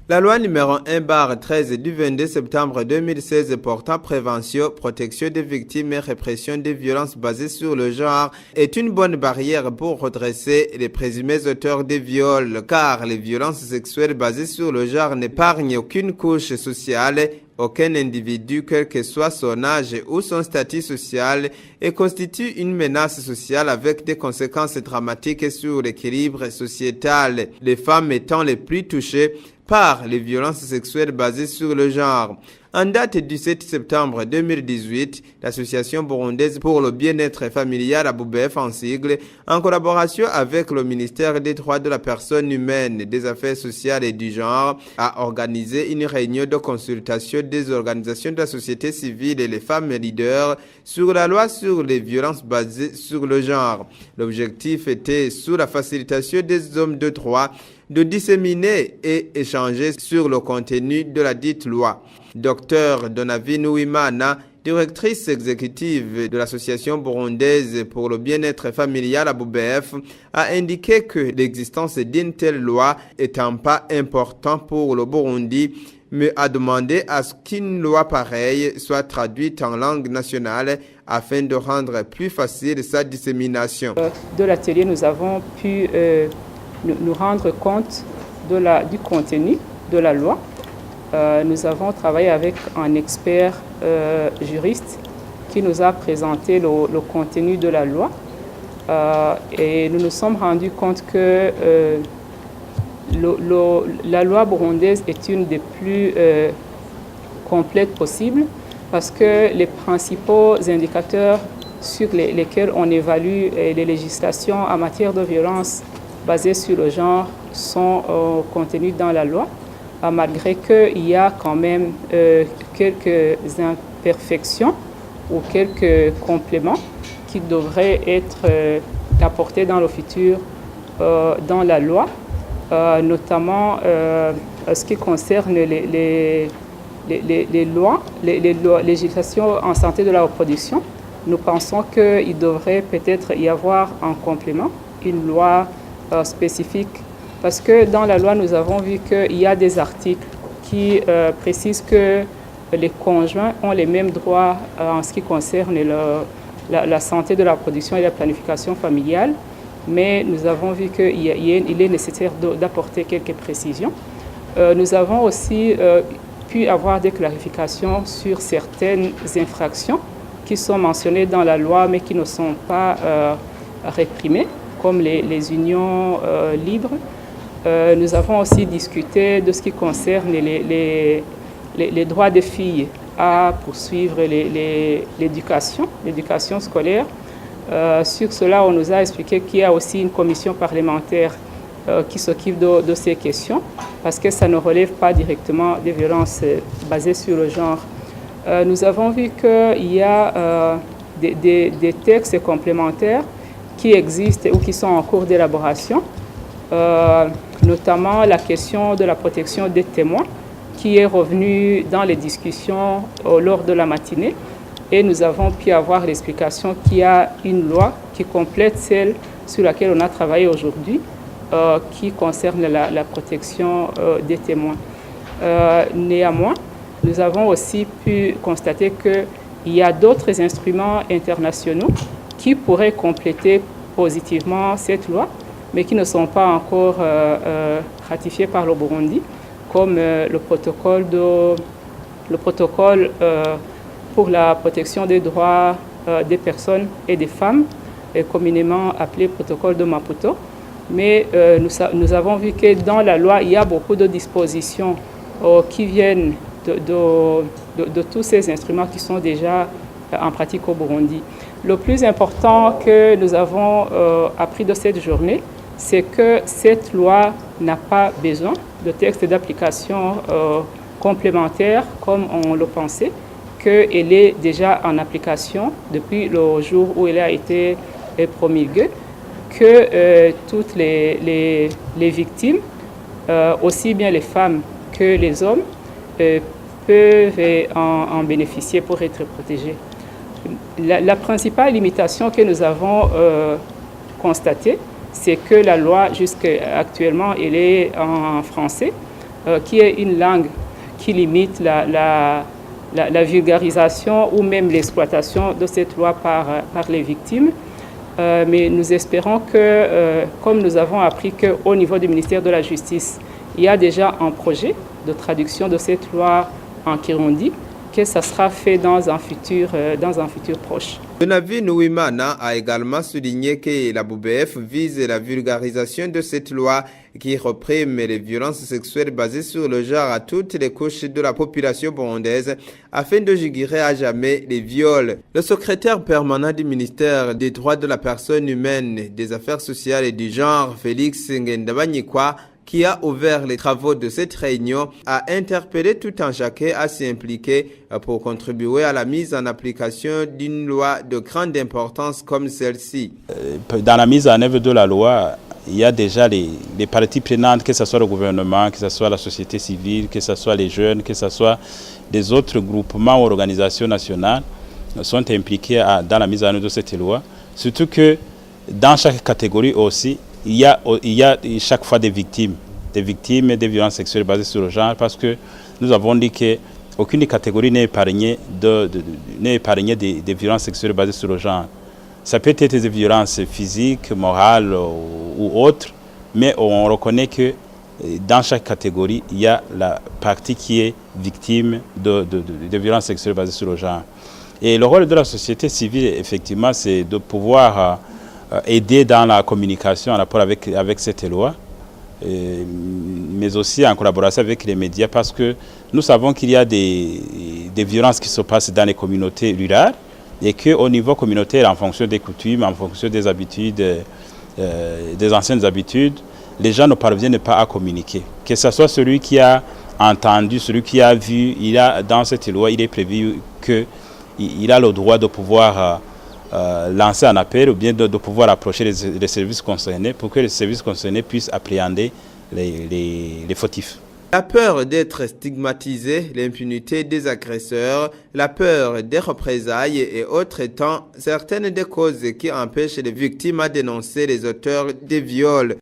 La loi numéro 1/13 du 22 septembre 2016 portant prévention, protection des victimes et répression des violences basées sur le genre est une bonne barrière pour redresser les présumés auteurs des viols, car les violences sexuelles basées sur le genre n'épargnent aucune couche sociale, aucun individu, quel que soit son âge ou son statut social, et constitue une menace sociale avec des conséquences dramatiques sur l'équilibre sociétal, les femmes étant les plus touchées par les violences sexuelles basées sur le genre. En date du 7 septembre 2018, l'Association burundaise pour le bien-être familial ABUBEF en sigle, en collaboration avec le ministère des droits de la personne humaine, des affaires sociales et du genre, a organisé une réunion de consultation des organisations de la société civile et les femmes leaders sur la loi sur les violences basées sur le genre. L'objectif était, sous la facilitation des hommes de droit, de disséminer et échanger sur le contenu de la dite loi. Dr Donavine Uwimana, directrice exécutive de l'Association burundaise pour le bien-être familial ABUBEF, a indiqué que l'existence d'une telle loi est un pas important pour le Burundi, mais a demandé à ce qu'une loi pareille soit traduite en langue nationale afin de rendre plus facile sa dissémination. De l'atelier, nous avons pu nous rendre compte du contenu de la loi. Nous avons travaillé avec un expert juriste qui nous a présenté le contenu de la loi et nous nous sommes rendus compte que la loi burundaise est une des plus complètes possibles parce que les principaux indicateurs sur lesquels on évalue les législations en matière de violence basées sur le genre sont contenus dans la loi, malgré qu'il y a quand même quelques imperfections ou quelques compléments qui devraient être apportés dans le futur dans la loi, notamment ce qui concerne les lois, les législations en santé de la reproduction. Nous pensons qu'il devrait peut-être y avoir un complément, une loi spécifique, parce que dans la loi, nous avons vu qu'il y a des articles qui précisent que les conjoints ont les mêmes droits en ce qui concerne la santé de la reproduction et la planification familiale, mais nous avons vu qu'il est nécessaire d'apporter quelques précisions. Nous avons aussi pu avoir des clarifications sur certaines infractions qui sont mentionnées dans la loi, mais qui ne sont pas réprimées, comme les unions libres. Nous avons aussi discuté de ce qui concerne les droits des filles à poursuivre l'éducation scolaire. Sur cela, on nous a expliqué qu'il y a aussi une commission parlementaire qui s'occupe de ces questions, parce que ça ne relève pas directement des violences basées sur le genre. Nous avons vu qu'il y a des textes complémentaires qui existent ou qui sont en cours d'élaboration, notamment la question de la protection des témoins qui est revenue dans les discussions lors de la matinée, et nous avons pu avoir l'explication qu'il y a une loi qui complète celle sur laquelle on a travaillé aujourd'hui, qui concerne la protection des témoins. Néanmoins, nous avons aussi pu constater qu'il y a d'autres instruments internationaux qui pourraient compléter positivement cette loi, mais qui ne sont pas encore ratifiés par le Burundi, comme le protocole pour la protection des droits des personnes et des femmes, communément appelé protocole de Maputo. Mais nous avons vu que dans la loi, il y a beaucoup de dispositions qui viennent de tous ces instruments qui sont déjà en pratique au Burundi. Le plus important que nous avons appris de cette journée, c'est que cette loi n'a pas besoin de texte d'application complémentaire comme on le pensait, qu'elle est déjà en application depuis le jour où elle a été promulguée, que toutes les victimes, aussi bien les femmes que les hommes, peuvent en bénéficier pour être protégés. La principale limitation que nous avons constatée, c'est que la loi, jusqu'actuellement, elle est en français. qu'il y ait une langue qui limite la vulgarisation ou même l'exploitation de cette loi par les victimes. Mais nous espérons que, comme nous avons appris qu'au niveau du ministère de la Justice, il y a déjà un projet de traduction de cette loi en Kirundi, que ça sera fait dans un futur proche. Donavi Nouimana a également souligné que la BOUBF vise la vulgarisation de cette loi qui reprime les violences sexuelles basées sur le genre à toutes les couches de la population burundaise afin de juguler à jamais les viols. Le secrétaire permanent du ministère des Droits de la Personne Humaine, des Affaires sociales et du genre, Félix Ngendabanyikwa, qui a ouvert les travaux de cette réunion, a interpellé tout un chacun à s'y impliquer pour contribuer à la mise en application d'une loi de grande importance comme celle-ci. Dans la mise en œuvre de la loi, il y a déjà les parties prenantes, que ce soit le gouvernement, que ce soit la société civile, que ce soit les jeunes, que ce soit des autres groupements ou organisations nationales sont impliqués dans la mise en œuvre de cette loi. Surtout que dans chaque catégorie aussi, il y a chaque fois des victimes des violences sexuelles basées sur le genre, parce que nous avons dit qu'aucune catégorie n'est épargnée des violences sexuelles basées sur le genre. Ça peut être des violences physiques, morales ou autres, mais on reconnaît que dans chaque catégorie, il y a la partie qui est victime de violences sexuelles basées sur le genre. Et le rôle de la société civile, effectivement, c'est de pouvoir aider dans la communication en rapport avec cette loi, mais aussi en collaboration avec les médias, parce que nous savons qu'il y a des violences qui se passent dans les communautés rurales et qu'au niveau communautaire, en fonction des coutumes, en fonction des habitudes, des anciennes habitudes, les gens ne parviennent pas à communiquer. Que ce soit celui qui a entendu, celui qui a vu, dans cette loi, il est prévu qu'il a le droit de pouvoir lancer un appel ou bien de pouvoir approcher les services concernés pour que les services concernés puissent appréhender les fautifs. La peur d'être stigmatisé, l'impunité des agresseurs, la peur des représailles et autres étant certaines des causes qui empêchent les victimes à dénoncer les auteurs des viols.